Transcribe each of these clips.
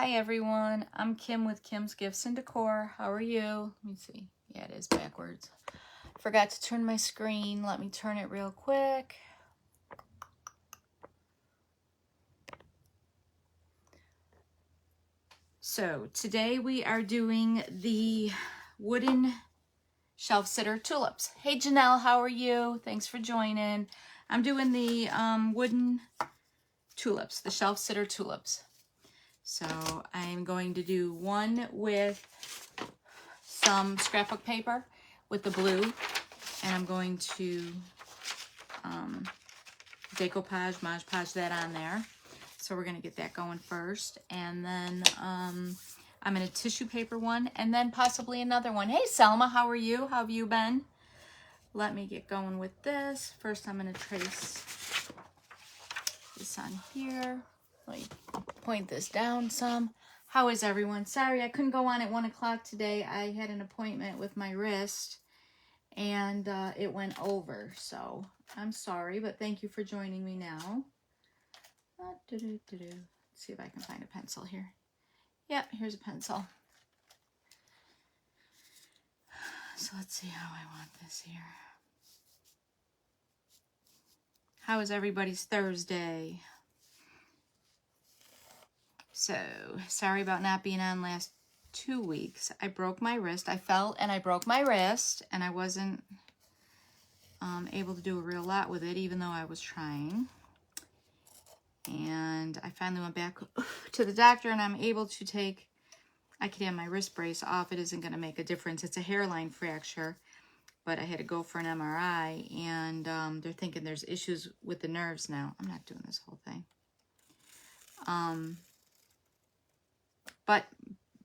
Hi everyone, I'm Kim with Kim's Gifts and Decor. How are you? Let me see. Yeah, it is backwards. Forgot to turn my screen. Let me turn it real quick. So today we are doing the wooden shelf sitter tulips. Hey Janelle, how are you? Thanks for joining. I'm doing the wooden tulips, the shelf sitter tulips. So I'm going to do one with some scrapbook paper with the blue, and I'm going to decoupage, Mod Podge that on there. So we're going to get that going first, and then I'm going to tissue paper one, and then possibly another one. Hey Selma, how are you? How have you been? Let me get going with this. First I'm going to trace this on here. Let me point this down some. How is everyone? Sorry I couldn't go on at 1 o'clock today. I had an appointment with my wrist and it went over, so I'm sorry, but thank you for joining me now. Let's see if I can find a pencil here. Yep, here's a pencil. So let's see how I want this here. How is everybody's Thursday? So, sorry about not being on last 2 weeks. I broke my wrist. I fell and I broke my wrist, and I wasn't able to do a real lot with it, even though I was trying. And I finally went back to the doctor, and I'm able to take, I could have my wrist brace off. It isn't going to make a difference. It's a hairline fracture, but I had to go for an MRI, and they're thinking there's issues with the nerves now. I'm not doing this whole thing. But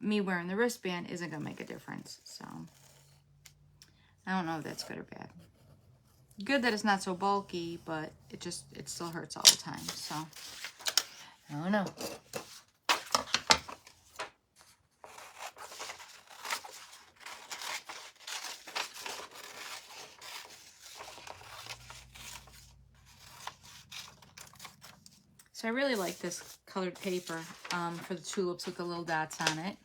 me wearing the wristband isn't going to make a difference. So I don't know if that's good or bad. Good that it's not so bulky, but it still hurts all the time. So I don't know. So I really like this colored paper for the tulips with the little dots on it.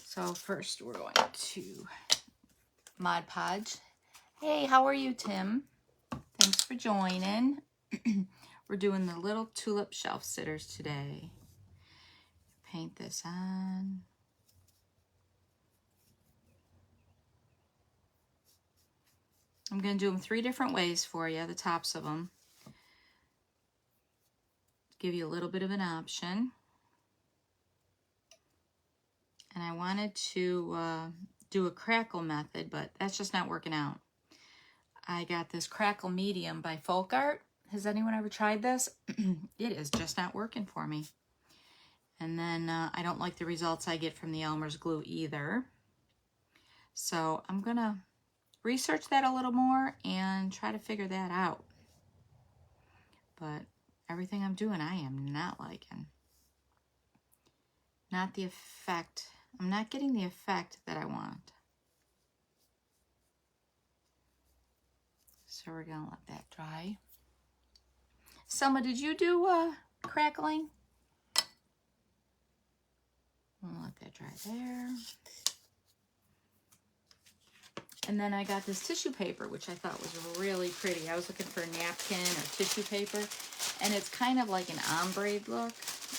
So first we're going to Mod Podge. Hey, how are you, Tim? Thanks for joining. We're doing the little tulip shelf sitters today. Paint this on. I'm going to do them 3 different ways for you, the tops of them. Give you a little bit of an option. And I wanted to do a crackle method, but that's just not working out. I got this crackle medium by Folk Art. Has anyone ever tried this? It is just not working for me. And then I don't like the results I get from the Elmer's glue either. So I'm going to research that a little more and try to figure that out. But everything I'm doing, I am not liking. Not the effect. I'm not getting the effect that I want. So we're going to let that dry. Selma, did you do crackling? I'm going to let that dry there. And then I got this tissue paper, which I thought was really pretty. I was looking for a napkin or tissue paper. And it's kind of like an ombre look,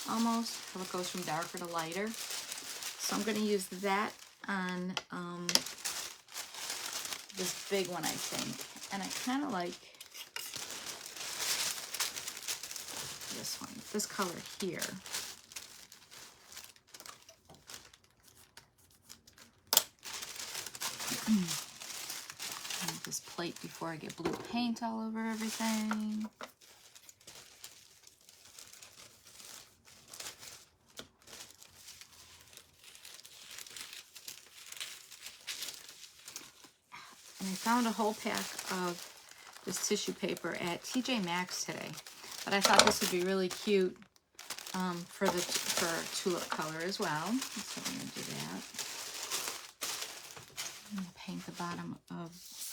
almost. How it goes from darker to lighter. So I'm going to use that on this big one, I think. And I kind of like this one, this color here. This plate before I get blue paint all over everything. And I found a whole pack of this tissue paper at TJ Maxx today. But I thought this would be really cute for tulip color as well. So I'm going to do that. I'm going to paint the bottom of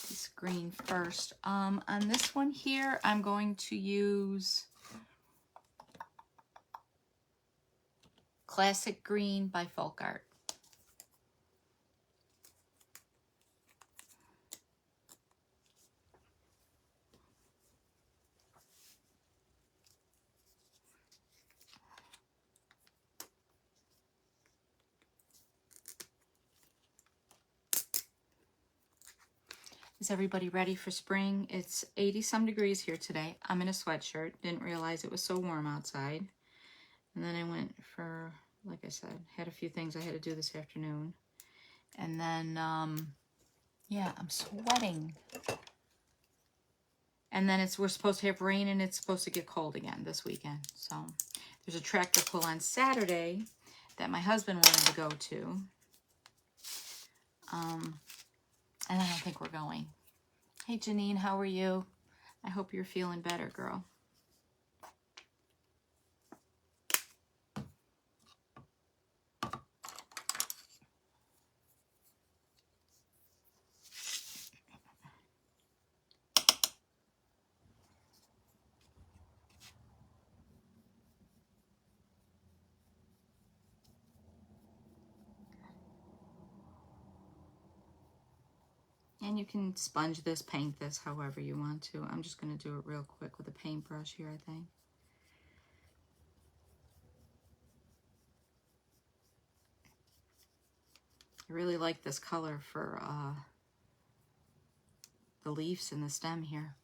this green first. On this one here, I'm going to use Classic Green by Folk Art. Is everybody ready for spring? It's 80 some degrees here today. I'm in a sweatshirt. Didn't realize it was so warm outside. And then I went for, like I said, had a few things I had to do this afternoon. And then, yeah, I'm sweating. And then we're supposed to have rain and it's supposed to get cold again this weekend. So there's a tractor pull on Saturday that my husband wanted to go to. And I don't think we're going. Hey, Janine, how are you? I hope you're feeling better, girl. And you can sponge this, paint this however you want to. I'm just going to do it real quick with a paintbrush here, I think. I really like this color for the leaves in the stem here.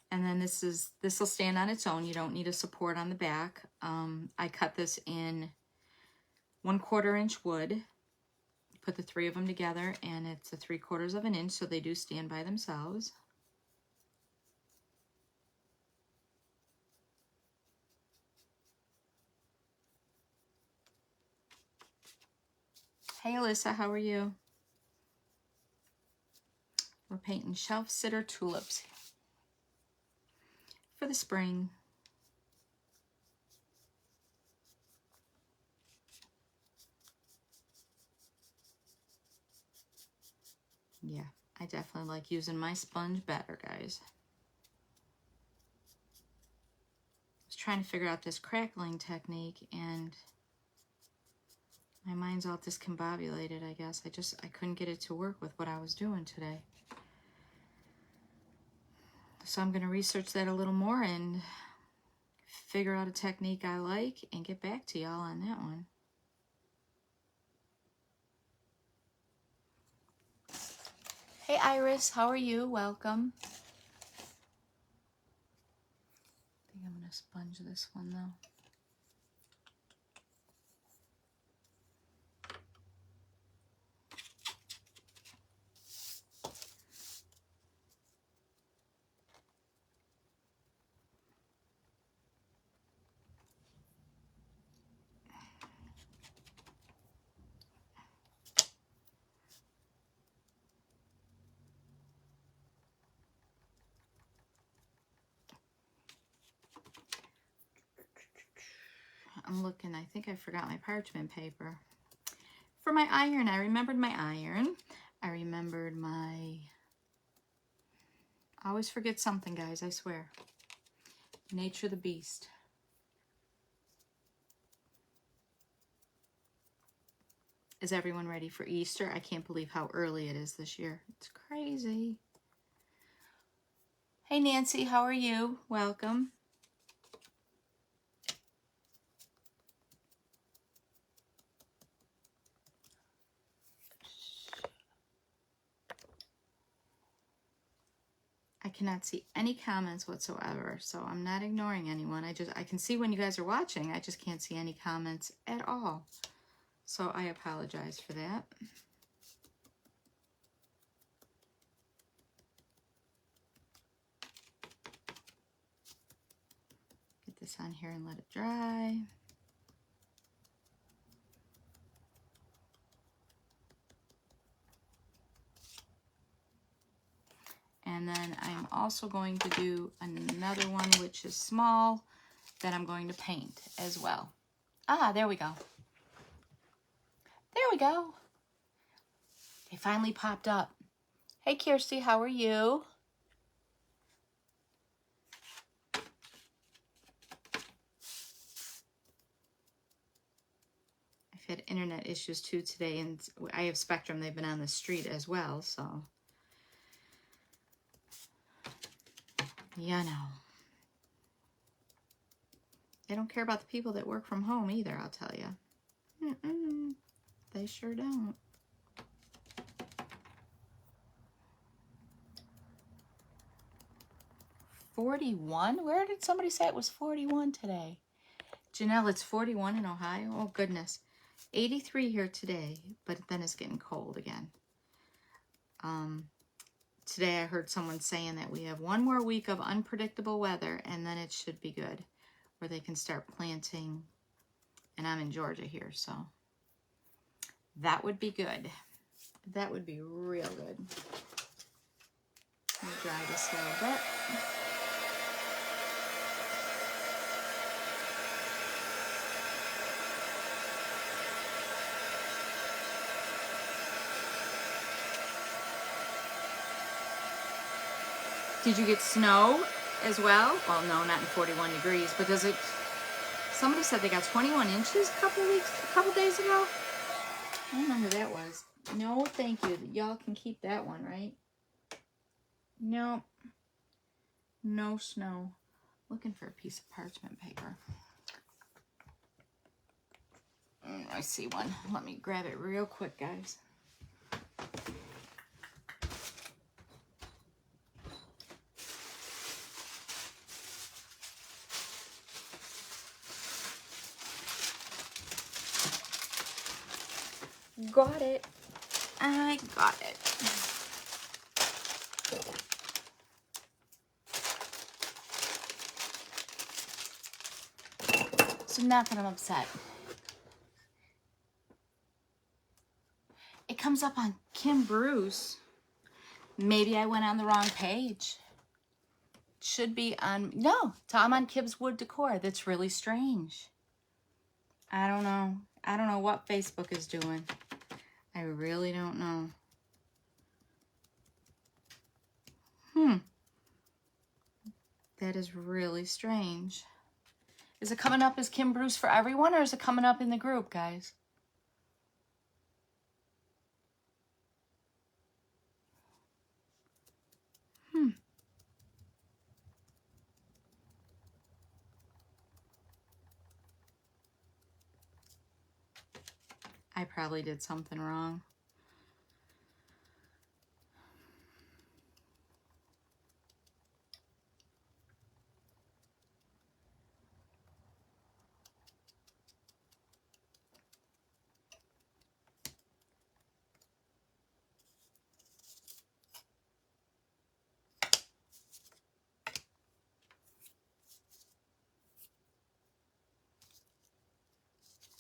And then this will stand on its own. You don't need a support on the back. I cut this in 1/4 inch wood. Put the 3 of them together, and it's a 3/4 of an inch, so they do stand by themselves. Hey Alyssa, how are you? We're painting Shelf Sitter tulips for the spring. Yeah, I definitely like using my sponge better, guys. I was trying to figure out this crackling technique, and my mind's all discombobulated, I guess. I couldn't get it to work with what I was doing today. So I'm going to research that a little more and figure out a technique I like and get back to y'all on that one. Hey Iris, how are you? Welcome. I think I'm going to sponge this one though. I'm looking, I think I forgot my parchment paper. For my iron, I remembered my iron. I remembered my... I always forget something, guys, I swear. Nature the Beast. Is everyone ready for Easter? I can't believe how early it is this year. It's crazy. Hey Nancy, how are you? Welcome. I cannot see any comments whatsoever, so I'm not ignoring anyone. I can see when you guys are watching. I just can't see any comments at all. So I apologize for that. Get this on here and let it dry. And then I'm also going to do another one which is small that I'm going to paint as well. Ah, there we go. There we go. They finally popped up. Hey Kirsty, how are you? I've had internet issues too today, and I have Spectrum. They've been on the street as well, so you know. They don't care about the people that work from home either, I'll tell you. They sure don't. $41? Where did somebody say it was 41 today? Janelle, it's 41 in Ohio? Oh, goodness. 83 here today, but then it's getting cold again. Today I heard someone saying that we have one more week of unpredictable weather, and then it should be good, where they can start planting. And I'm in Georgia here, so that would be good. That would be real good. Let me dry this a little bit. Did you get snow as well? Well, no, not in 41 degrees, but does it... Somebody said they got 21 inches a couple days ago. I don't know who that was. No, thank you. Y'all can keep that one, right? No. No snow. Looking for a piece of parchment paper. I see one. Let me grab it real quick, guys. Got it. I got it. So not that I'm upset. It comes up on Kim Bruce. Maybe I went on the wrong page. Should be on, no, I'm on Kim's Wood Decor. That's really strange. I don't know. I don't know what Facebook is doing. I really don't know. That is really strange. Is it coming up as Kim Bruce for everyone, or is it coming up in the group, guys? I probably did something wrong.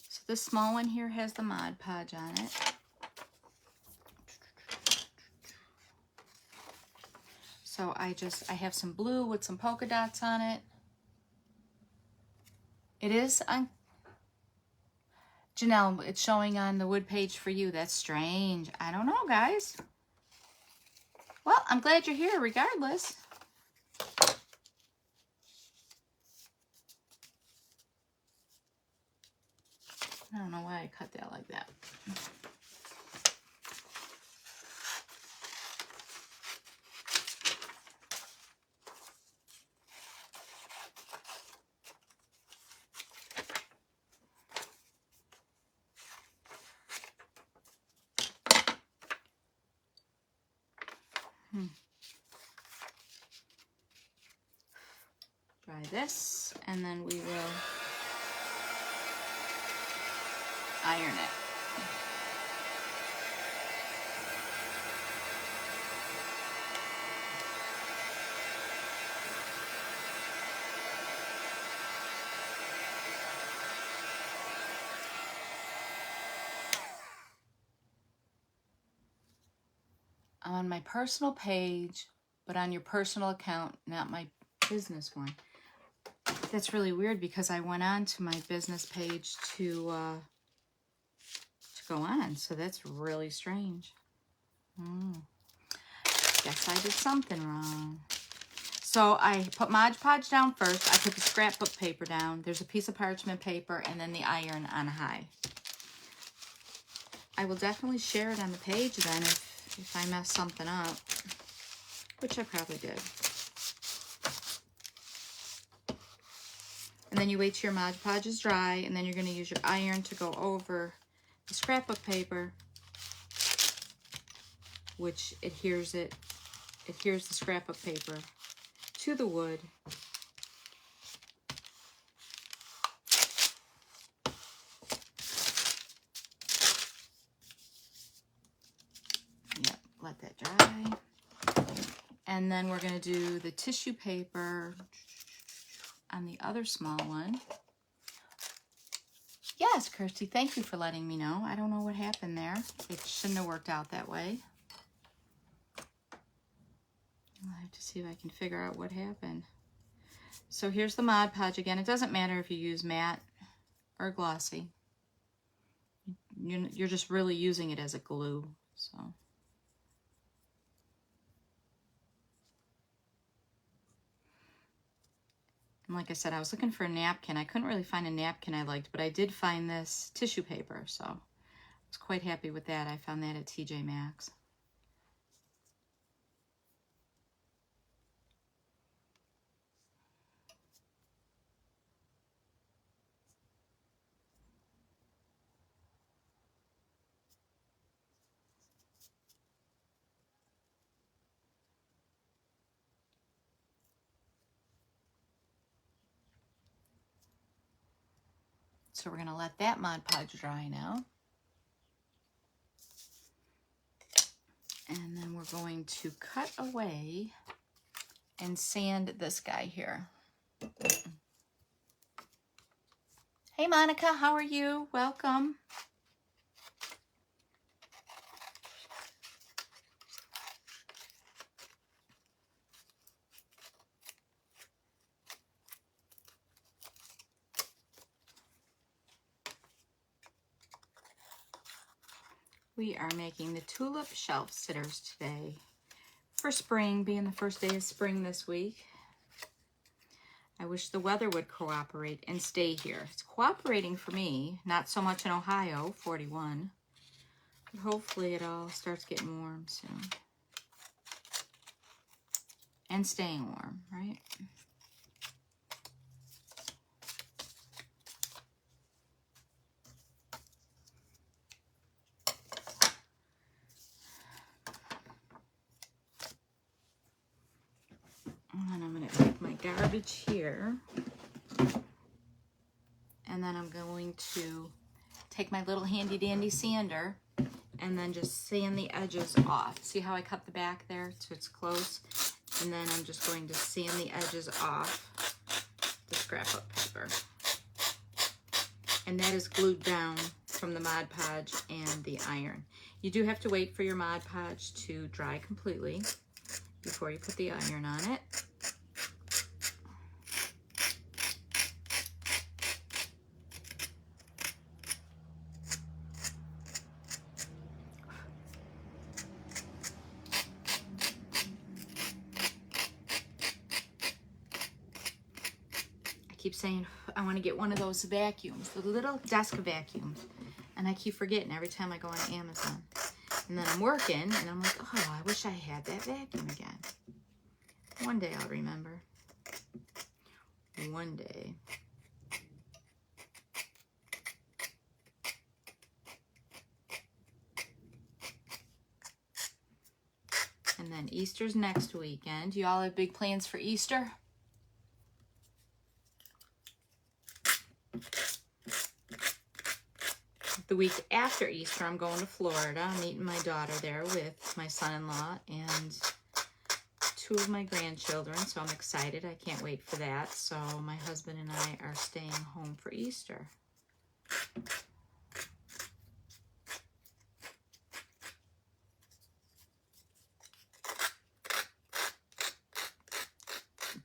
So this small one here has the Mod Podge on it. So I have some blue with some polka dots on it. It is on, Janelle, it's showing on the wood page for you. That's strange. I don't know, guys. Well, I'm glad you're here regardless. I don't know why I cut that like that. Try this, and then we will iron it. I'm on my personal page, but on your personal account, not my business one. That's really weird because I went on to my business page to go on, so that's really strange. Guess I did something wrong. So I put Mod Podge down first. I put the scrapbook paper down. There's a piece of parchment paper and then the iron on high. I will definitely share it on the page then if I mess something up, which I probably did. And then you wait till your Mod Podge is dry, and then you're going to use your iron to go over the scrapbook paper, which adheres the scrapbook paper to the wood. Yep, let that dry. And then we're going to do the tissue paper on the other small one. Yes, Kirsty, thank you for letting me know. I don't know what happened there. It shouldn't have worked out that way. I'll have to see if I can figure out what happened. So here's the Mod Podge again. It doesn't matter if you use matte or glossy. You're just really using it as a glue. So. And like I said, I was looking for a napkin. I couldn't really find a napkin I liked, but I did find this tissue paper, so I was quite happy with that. I found that at TJ Maxx. So we're going to let that Mod Podge dry now. And then we're going to cut away and sand this guy here. Hey Monica, how are you? Welcome. We are making the Tulip Shelf Sitters today for spring, being the first day of spring this week. I wish the weather would cooperate and stay here. It's cooperating for me, not so much in Ohio, 41. But hopefully it all starts getting warm soon. And staying warm, right? And I'm going to take my garbage here. And then I'm going to take my little handy dandy sander and then just sand the edges off. See how I cut the back there so it's close? And then I'm just going to sand the edges off the scrapbook paper. And that is glued down from the Mod Podge and the iron. You do have to wait for your Mod Podge to dry completely before you put the iron on it. I keep saying I want to get one of those vacuums, the little desk vacuums, and I keep forgetting every time I go on Amazon. And then I'm working and I'm like, oh, I wish I had that vacuum again. One day I'll remember. One day. And then Easter's next weekend. You all have big plans for Easter? The week after Easter, I'm going to Florida. I'm meeting my daughter there with my son-in-law and 2 of my grandchildren, so I'm excited. I can't wait for that. So my husband and I are staying home for Easter.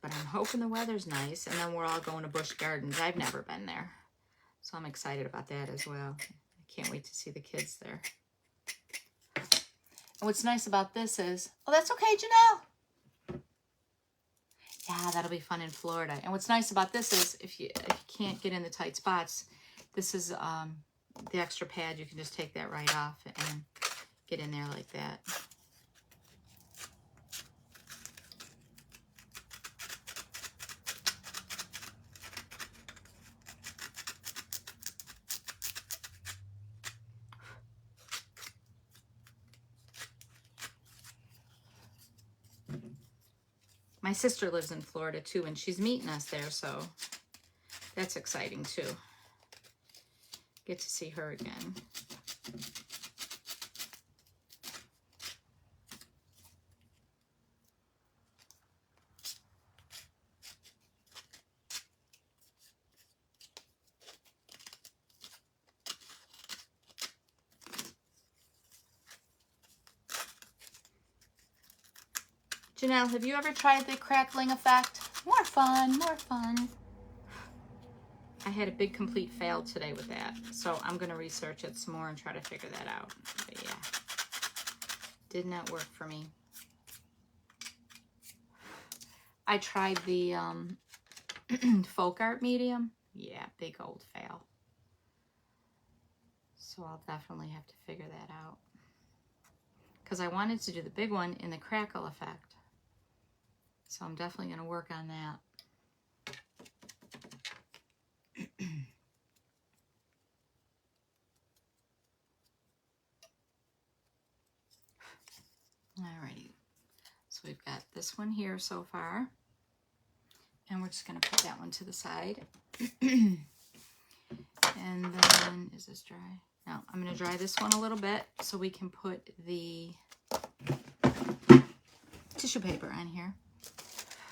But I'm hoping the weather's nice, and then we're all going to Busch Gardens. I've never been there, so I'm excited about that as well. I can't wait to see the kids there. And what's nice about this is, oh, that's okay, Janelle. Yeah, that'll be fun in Florida. And what's nice about this is, if you can't get in the tight spots, this is the extra pad, you can just take that right off and get in there like that. My sister lives in Florida too, and she's meeting us there, so that's exciting too. Get to see her again. Janelle, have you ever tried the crackling effect? More fun, more fun. I had a big complete fail today with that, so I'm going to research it some more and try to figure that out. But yeah, did not work for me. I tried the folk art medium. Yeah, big old fail. So I'll definitely have to figure that out. Because I wanted to do the big one in the crackle effect. So I'm definitely going to work on that. Alrighty. So we've got this one here so far. And we're just going to put that one to the side. And then, is this dry? No, I'm going to dry this one a little bit so we can put the tissue paper on here.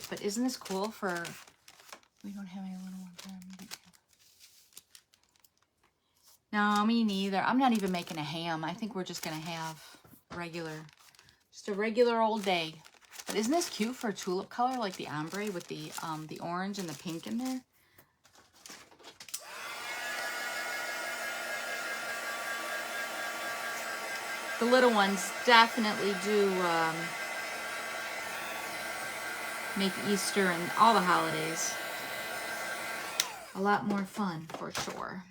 But isn't this cool for, we don't have any little ones there. No, me neither. I'm not even making a ham. I think we're just going to have just a regular old day. But isn't this cute for a tulip color, like the ombre with the orange and the pink in there? The little ones definitely do make Easter and all the holidays a lot more fun, for sure.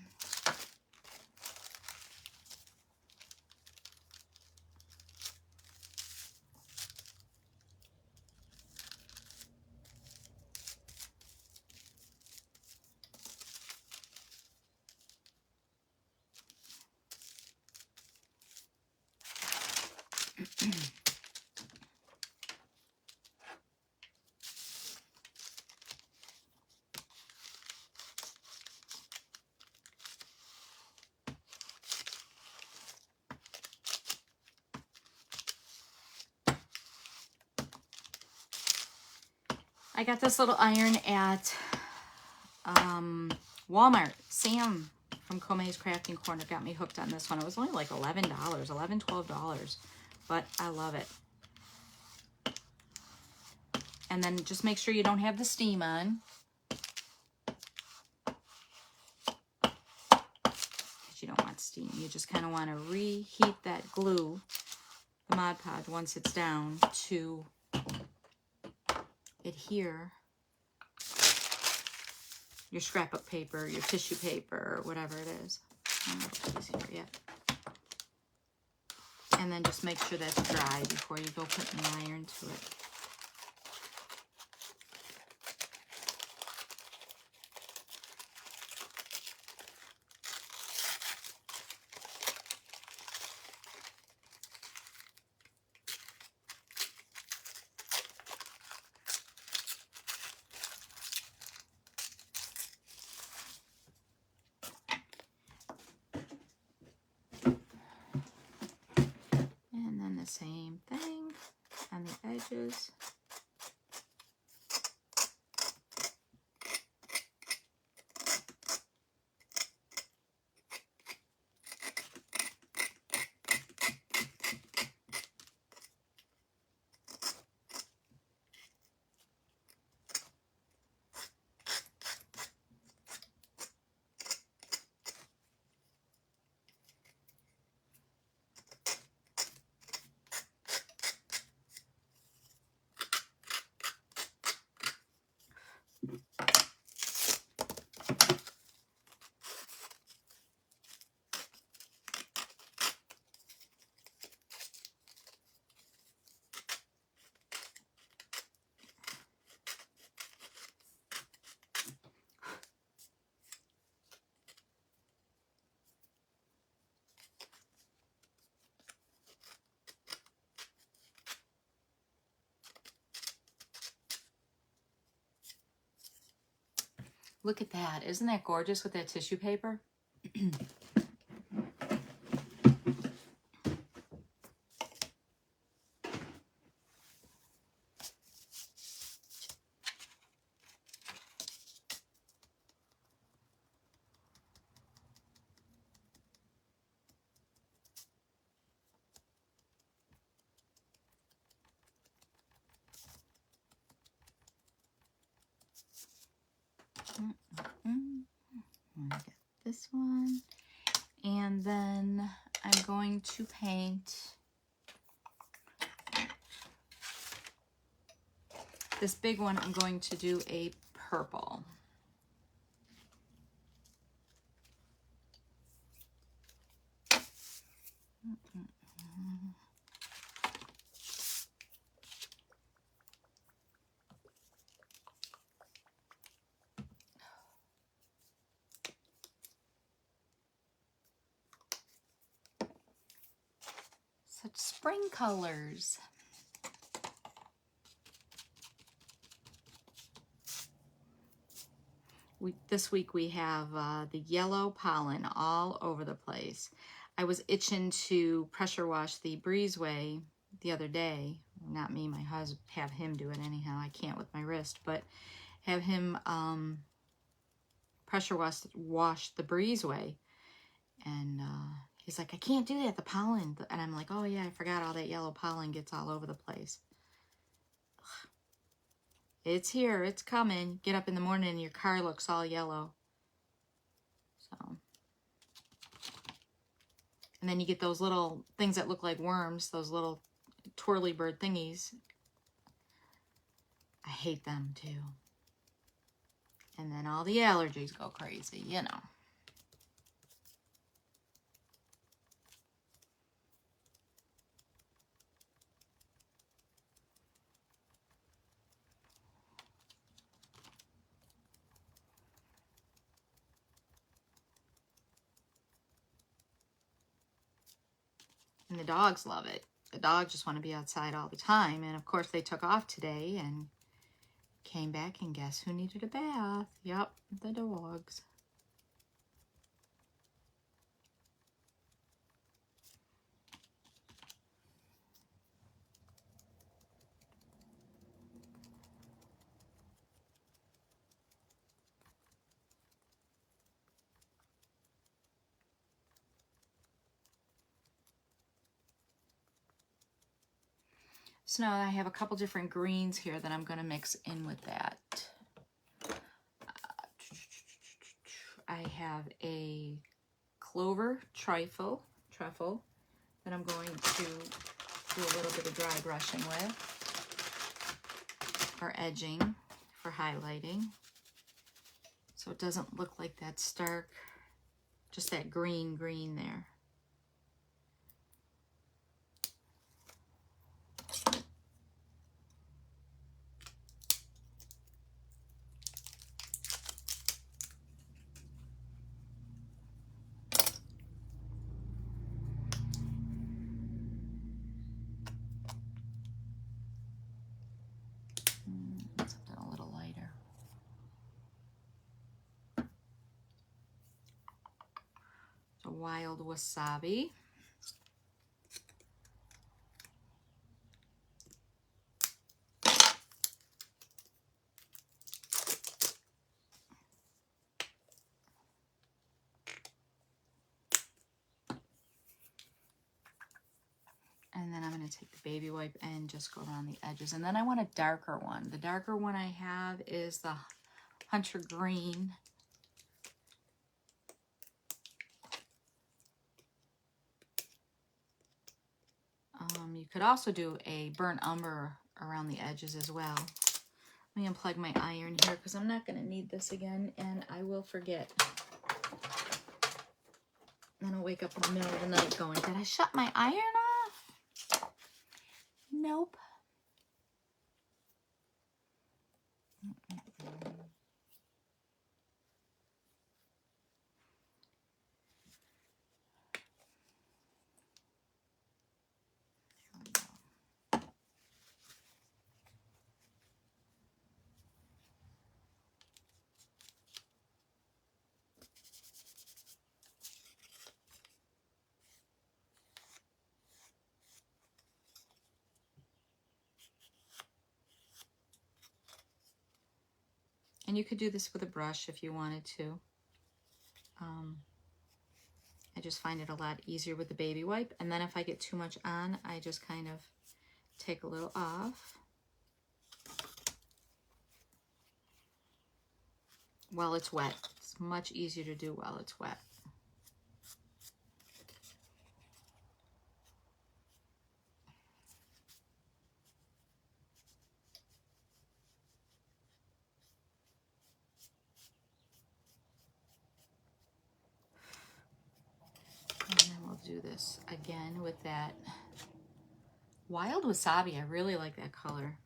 I got this little iron at Walmart. Sam from Kome's Crafting Corner got me hooked on this one. It was only like $11, $12, but I love it. And then just make sure you don't have the steam on. Because you don't want steam. You just kind of want to reheat that glue, the Mod Podge, once it's down to adhere your scrapbook paper, your tissue paper, or whatever it is. I don't know if it's here yet. And then just make sure that's dry before you go putting the iron to it. Same thing on the edges. Look at that. Isn't that gorgeous with that tissue paper? I'm gonna get this one, and then I'm going to paint this big one. I'm going to do a purple. Such spring colors. This week we have the yellow pollen all over the place. I was itching to pressure wash the breezeway the other day. Not me, my husband, have him do it anyhow. I can't with my wrist, but have him pressure wash the breezeway. And he's like, I can't do that, the pollen. And I'm like, oh yeah, I forgot all that yellow pollen gets all over the place. Ugh. It's here, it's coming. Get up in the morning and your car looks all yellow. So, and then you get those little things that look like worms, those little twirly bird thingies. I hate them too. And then all the allergies go crazy, you know. And the dogs love it. The dogs just want to be outside all the time. And of course they took off today and came back, and guess who needed a bath? Yep, the dogs. So now I have a couple different greens here that I'm going to mix in with that. I have a clover truffle that I'm going to do a little bit of dry brushing with, or edging for highlighting, so it doesn't look like that stark, just that green there. Something a little lighter. So wild wasabi. And then I'm going to take the baby wipe and just go around the edges. And then I want a darker one. The darker one I have is the Hunter Green. You could also do a burnt umber around the edges as well. Let me unplug my iron here because I'm not going to need this again and I will forget. Then I'll wake up in the middle of the night going, did I shut my iron off? Nope. And you could do this with a brush if you wanted to. I just find it a lot easier with the baby wipe. And then if I get too much on, I just kind of take a little off while it's wet. It's much easier to do while it's wet. And then we'll do this again with that wild wasabi. I really like that color.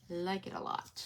Like it a lot.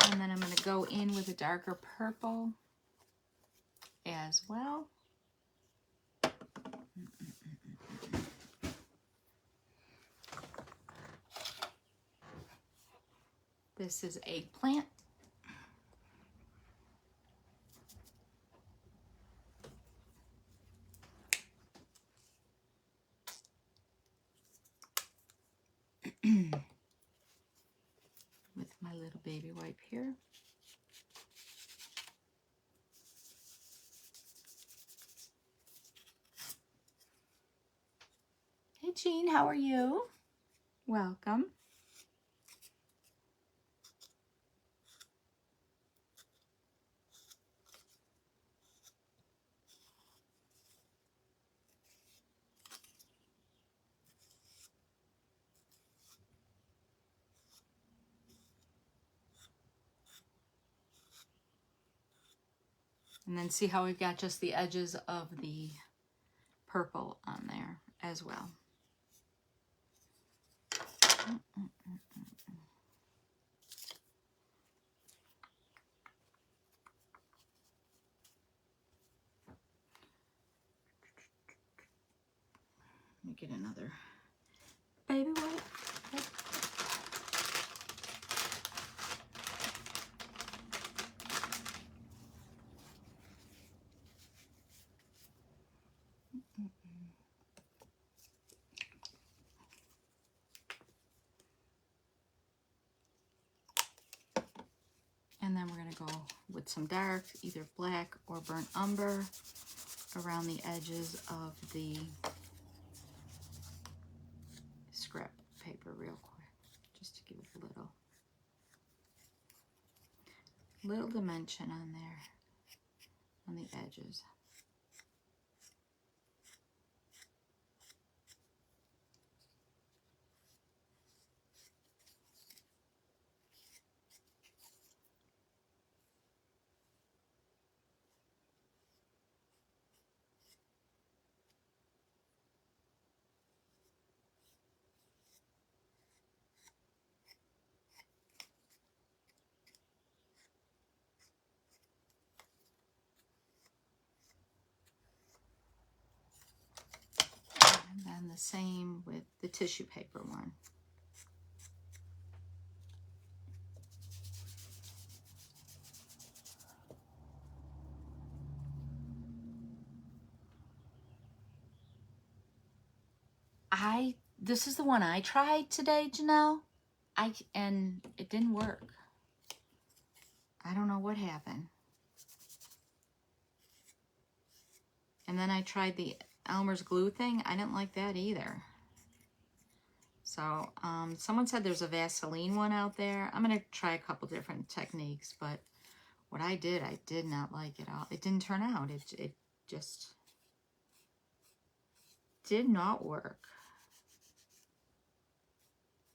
And then I'm going to go in with a darker purple as well. This is eggplant. With my little baby wipe here. Hey Jean, how are you? Welcome. And then see how we've got just the edges of the purple on there as well. Let me get another baby wipe. And then we're going to go with some dark, either black or burnt umber, around the edges of the scrap paper real quick, just to give it a little dimension on there, on the edges. the same with the tissue paper one. This is the one I tried today, Janelle. And it didn't work. I don't know what happened. And then I tried the Elmer's glue thing. I didn't like that either. So someone said there's a Vaseline one out there. I'm going to try a couple different techniques, but what I did not like at all. It didn't turn out. It just did not work.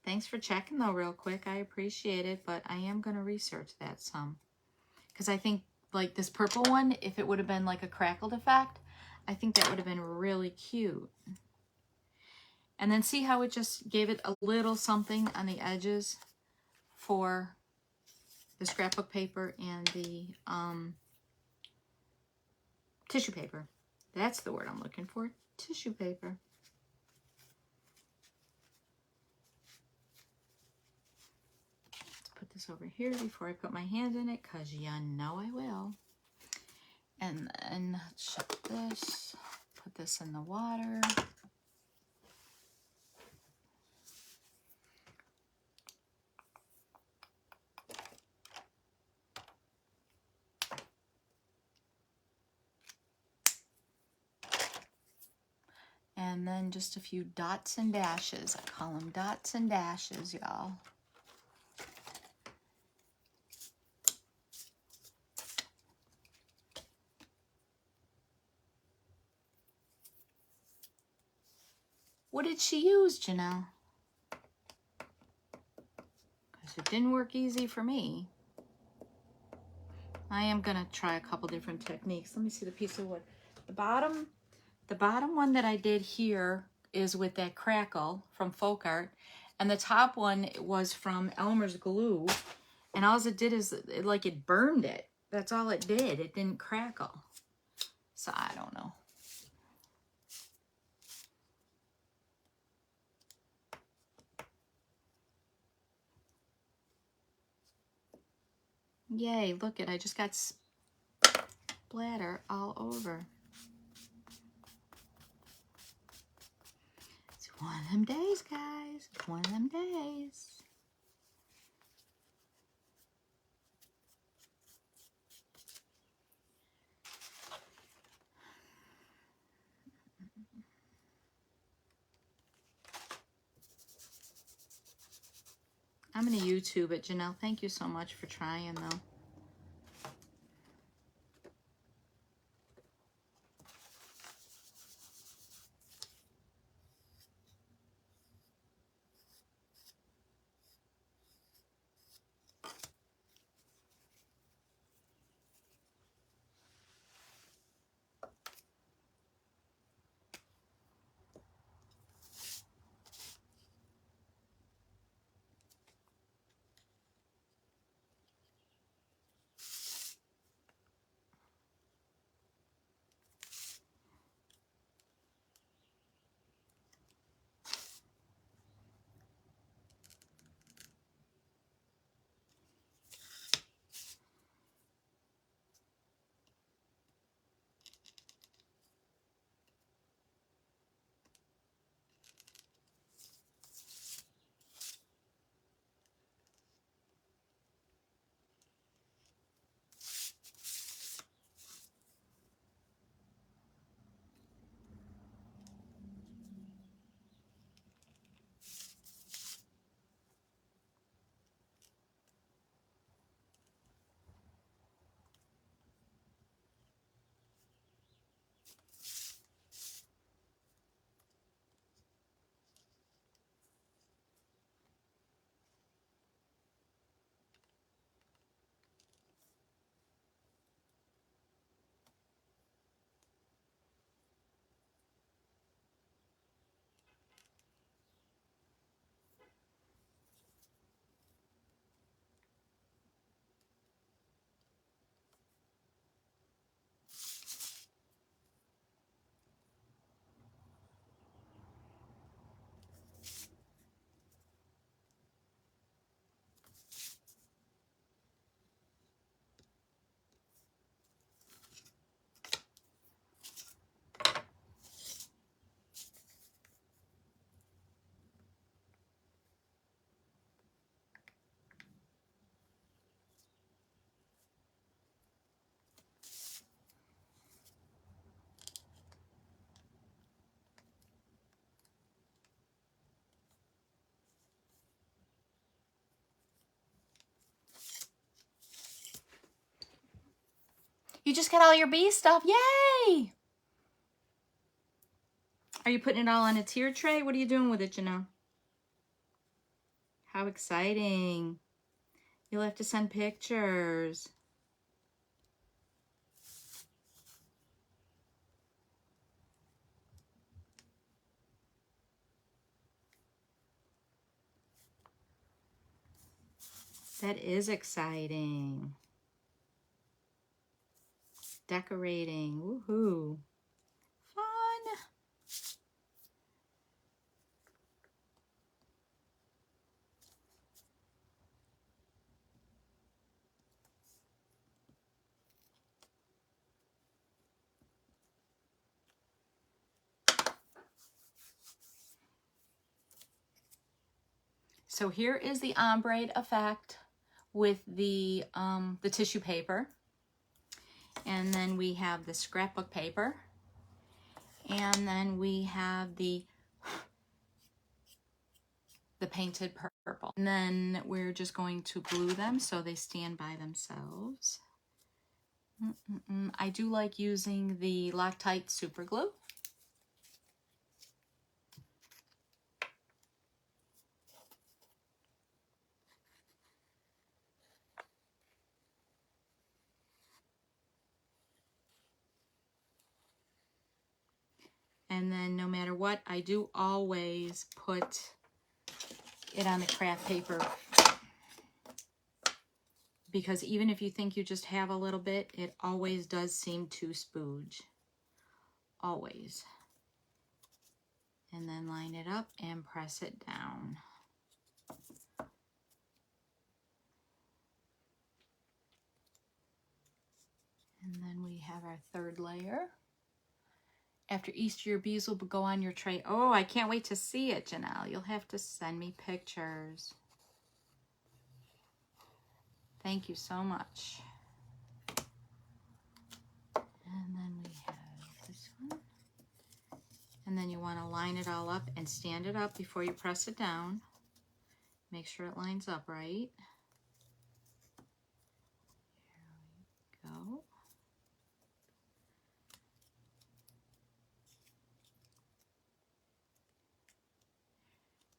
Thanks for checking though real quick. I appreciate it, but I am going to research that some. Because I think like this purple one, if it would have been like a crackled effect, I think that would have been really cute. And then see how it just gave it a little something on the edges for the scrapbook paper and the tissue paper. That's the word I'm looking for, tissue paper. Put this over here before I put my hand in it, because you know I will. And then shut this, put this in the water. And then just a few dots and dashes. I call them dots and dashes, y'all. What did she use, Janelle? Because it didn't work easy for me. I am going to try a couple different techniques. Let me see the piece of wood. The bottom one that I did here is with that crackle from Folk Art. And the top one was from Elmer's Glue. And all it did is, it burned it. That's all it did. It didn't crackle. So I don't know. Yay, look it, I just got splatter all over. It's one of them days, guys. It's one of them days. I'm going to YouTube it, Janelle. Thank you so much for trying, though. You just got all your bee stuff. Yay! Are you putting it all on a tier tray? What are you doing with it, Janelle? How exciting. You'll have to send pictures. That is exciting. Decorating. Woohoo. Fun. So here is the ombre effect with the tissue paper. And then we have the scrapbook paper. And then we have the painted purple. And then we're just going to glue them so they stand by themselves. I do like using the Loctite super glue. And then no matter what, I do always put it on the craft paper, because even if you think you just have a little bit, it always does seem to spooge. Always. And then line it up and press it down. And then we have our third layer. After Easter, your bees will go on your tray. Oh, I can't wait to see it, Janelle. You'll have to send me pictures. Thank you so much. And then we have this one. And then you want to line it all up and stand it up before you press it down. Make sure it lines up right. Here we go.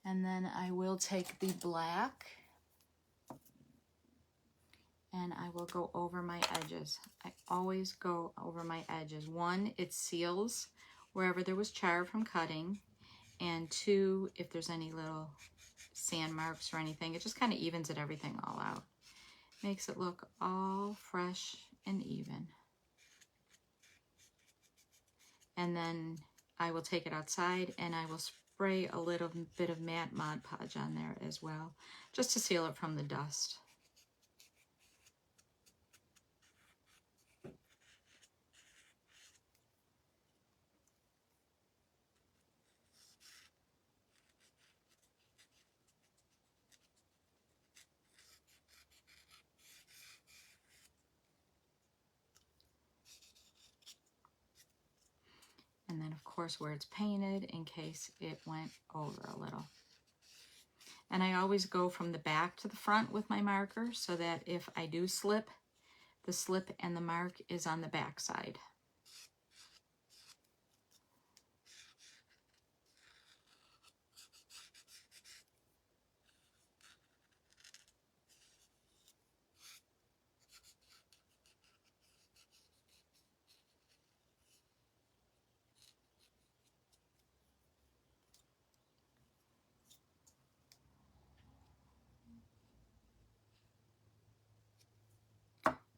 And then I will take the black and I will go over my edges. I always go over my edges. One, it seals wherever there was char from cutting. And two, if there's any little sand marks or anything, it just kind of evens it everything all out. Makes it look all fresh and even. And then I will take it outside and I will spray a little bit of matte Mod Podge on there as well, just to seal it from the dust. And then of course where it's painted in case it went over a little. And I always go from the back to the front with my marker so that if I do slip, the slip and the mark is on the back side.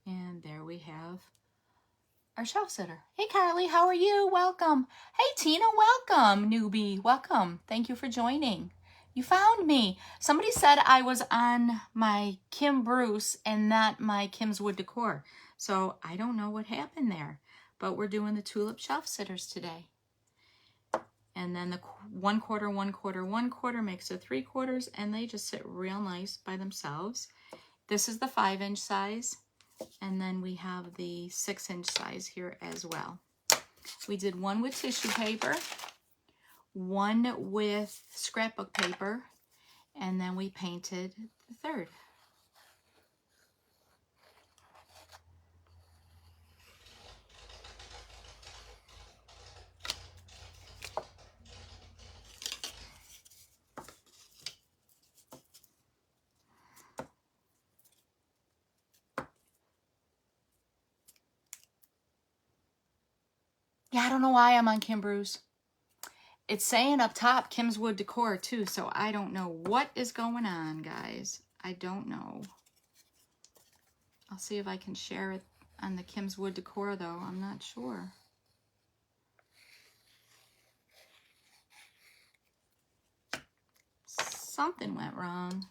And there we have our shelf sitter. Hey Carly, how are you? Welcome. Hey Tina, welcome. Newbie, welcome. Thank you for joining. You found me. Somebody said I was on my Kim Bruce and not my Kim's Wood Decor. So I don't know what happened there, but we're doing the Tulip Shelf Sitters today. And then the 1/4, 1/4, 1/4 makes it 3/4, and they just sit real nice by themselves. This is the 5-inch size. And then we have the 6-inch size here as well. We did one with tissue paper, one with scrapbook paper, and then we painted the third. Yeah, I don't know why I'm on Kim Bruce. It's saying up top Kim's Wood Decor too, so I don't know what is going on, guys. I don't know. I'll see if I can share it on the Kim's Wood Decor, though. I'm not sure. Something went wrong.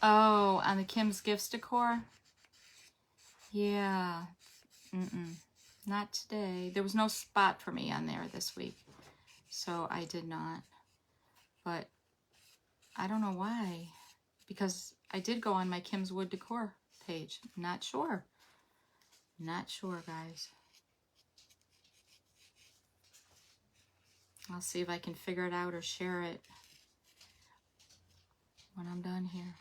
Oh, on the Kim's Gifts Decor? Yeah. Not today. There was no spot for me on there this week, so I did not. But I don't know why, because I did go on my Kim's Wood Decor page. Not sure. Not sure, guys. I'll see if I can figure it out or share it when I'm done here.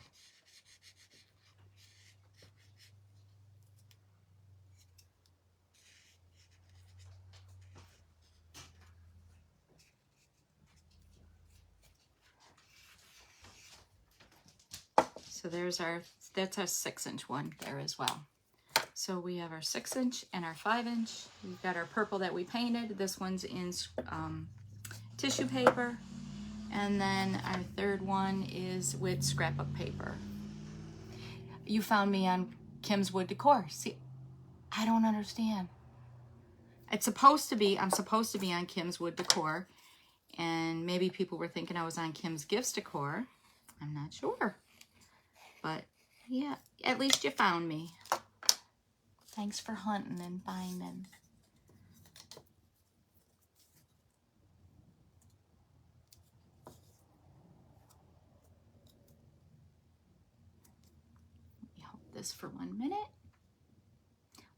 So there's that's our 6-inch one there as well. So we have our 6-inch and our 5-inch. We've got our purple that we painted. This one's in tissue paper. And then our third one is with scrapbook paper. You found me on Kim's Wood Decor. See, I don't understand. It's supposed to be, I'm supposed to be on Kim's Wood Decor. And maybe people were thinking I was on Kim's Gifts Decor. I'm not sure. But yeah, at least you found me. Thanks for hunting and finding. Let me hold this for 1 minute.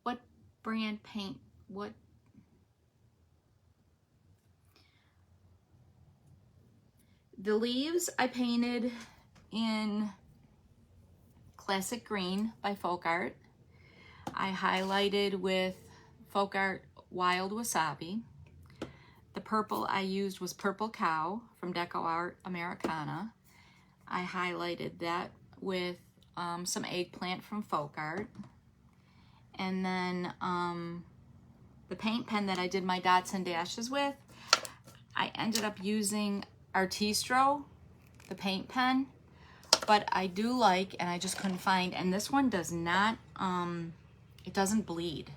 What brand paint? What? The leaves I painted in Classic Green by Folk Art. I highlighted with Folk Art Wild Wasabi. The purple I used was Purple Cow from Deco Art Americana. I highlighted that with some eggplant from Folk Art. And then the paint pen that I did my dots and dashes with, I ended up using Artistro, the paint pen. But I do like, and I just couldn't find, and this one does not, it doesn't bleed.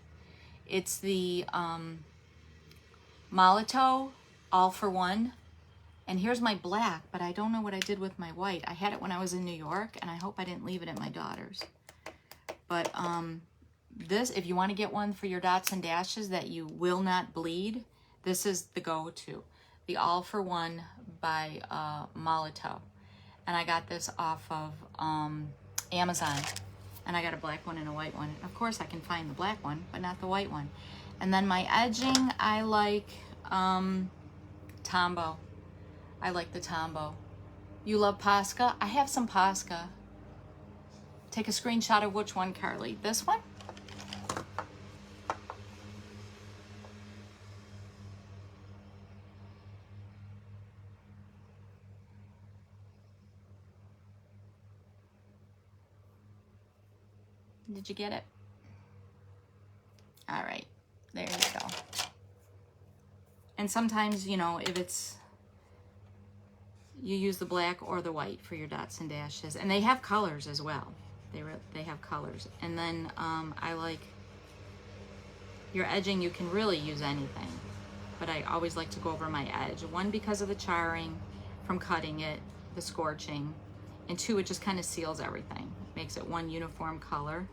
It's the Molotow All for One. And here's my black, but I don't know what I did with my white. I had it when I was in New York, and I hope I didn't leave it at my daughter's. But this, if you want to get one for your dots and dashes that you will not bleed, this is the go-to. The All for One by Molotow. And I got this off of Amazon. And I got a black one and a white one. Of course, I can find the black one, but not the white one. And then my edging, I like Tombow. I like the Tombow. You love Posca? I have some Posca. Take a screenshot of which one, Carly. This one? Did you get it? All right, there you go. And sometimes, you know, if it's, you use the black or the white for your dots and dashes. And they have colors as well. They have colors. And then I like your edging, you can really use anything. But I always like to go over my edge. One, because of the charring from cutting it, the scorching. And two, it just kind of seals everything. Makes it one uniform color.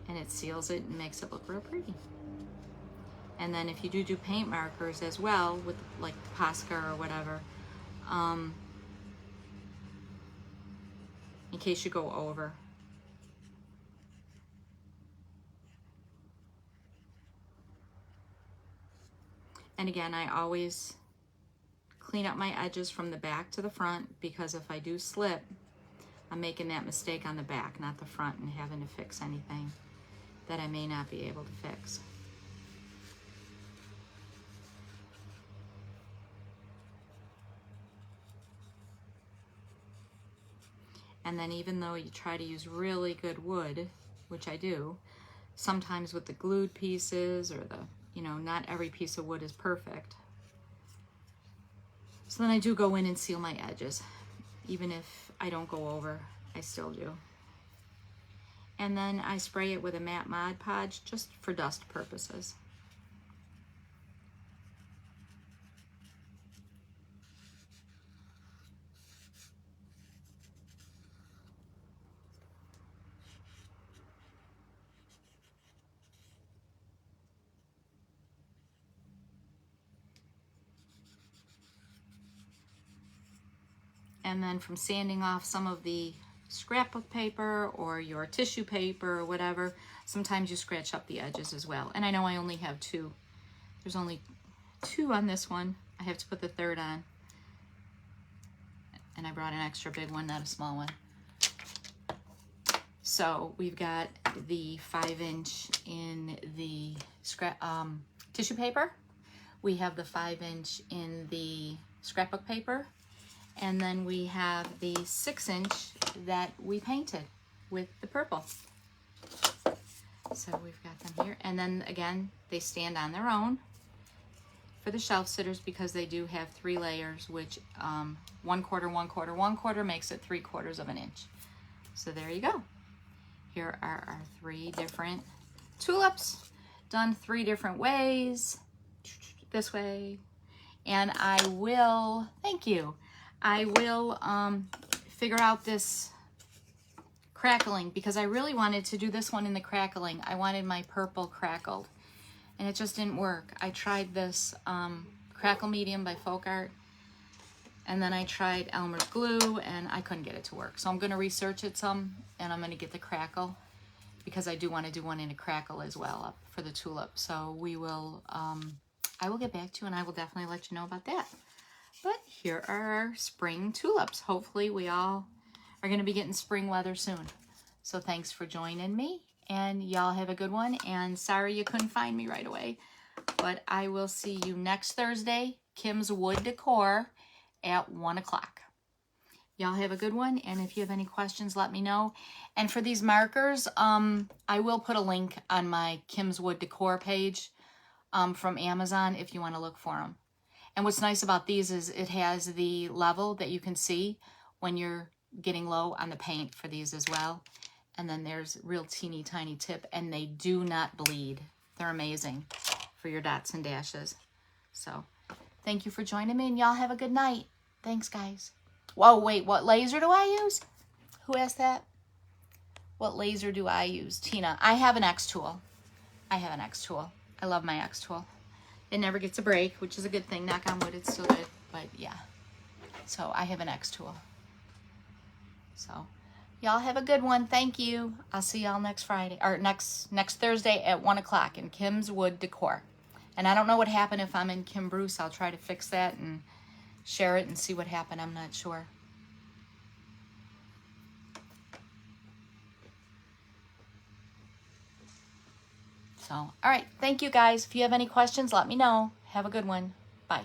And it seals it and makes it look real pretty. And then if you do paint markers as well, with like Posca or whatever, in case you go over. And again, I always clean up my edges from the back to the front, because if I do slip, I'm making that mistake on the back, not the front, and having to fix anything that I may not be able to fix. And then even though you try to use really good wood, which I do, sometimes with the glued pieces or the, you know, not every piece of wood is perfect. So then I do go in and seal my edges. Even if I don't go over, I still do. And then I spray it with a matte Mod Podge just for dust purposes. And then from sanding off some of the scrapbook paper or your tissue paper or whatever, sometimes you scratch up the edges as well. And I know I only have two. There's only two on this one. I have to put the third on. And I brought an extra big one, not a small one. So we've got the 5-inch in the tissue paper. We have the 5-inch in the scrapbook paper. And then we have the 6-inch that we painted with the purple. So we've got them here. And then again, they stand on their own for the shelf sitters because they do have 3 layers, which 1/4, 1/4, 1/4 makes it 3/4 of an inch. So there you go. Here are our 3 different tulips done 3 different ways. This way. And I will, thank you. I will figure out this crackling because I really wanted to do this one in the crackling. I wanted my purple crackled and it just didn't work. I tried this Crackle Medium by Folk Art and then I tried Elmer's glue and I couldn't get it to work. So I'm going to research it some and I'm going to get the crackle because I do want to do one in a crackle as well up for the tulip. So we will, I will get back to you and I will definitely let you know about that. But here are our spring tulips. Hopefully we all are going to be getting spring weather soon. So thanks for joining me and y'all have a good one. And sorry you couldn't find me right away, but I will see you next Thursday, Kim's Wood Decor at 1 o'clock. Y'all have a good one. And if you have any questions, let me know. And for these markers, I will put a link on my Kim's Wood Decor page from Amazon if you want to look for them. And what's nice about these is it has the level that you can see when you're getting low on the paint for these as well. And then there's real teeny tiny tip and they do not bleed. They're amazing for your dots and dashes. So thank you for joining me and y'all have a good night. Thanks guys. Whoa, wait, what laser do I use? Who asked that? What laser do I use? Tina, I have an X tool. I have an X tool. I love my X tool. It never gets a break, which is a good thing. Knock on wood, it's still good. But yeah, so I have an X tool. So y'all have a good one. Thank you. I'll see y'all next Friday or next Thursday at 1 o'clock in Kim's Wood Decor. And I don't know what happened if I'm in Kim Bruce. I'll try to fix that and share it and see what happened. I'm not sure. So, all right. Thank you guys. If you have any questions, let me know. Have a good one. Bye.